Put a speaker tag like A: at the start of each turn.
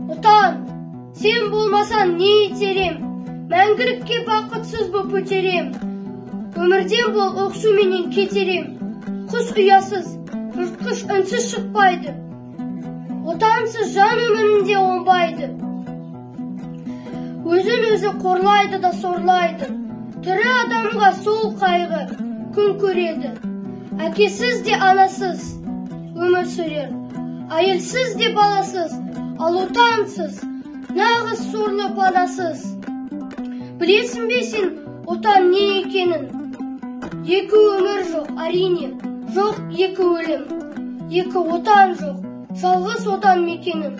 A: Отан, сен болмасаң не етерем? Мәңгілікке бақытсыз боп өтерем. Өмірден бол оқшуменен кетерем. Құс ұясыз, жыртқыш үнсіз шықпайды. Отансыз жан өмірінде оңбайды. Өзін өзі қорлайды да сорлайды. Тірі адамға сол қайғы күн көреді. Әкесіз де анасыз өмір сүрер. Айылсыз де баласыз, ал отансыз нағыз сорлы панасыз. Білесің бе сен отан не екенін? Екі өмір жоқ, әрине, жоқ екі өлім. Екі отан жоқ, жалғыз отан мекенін.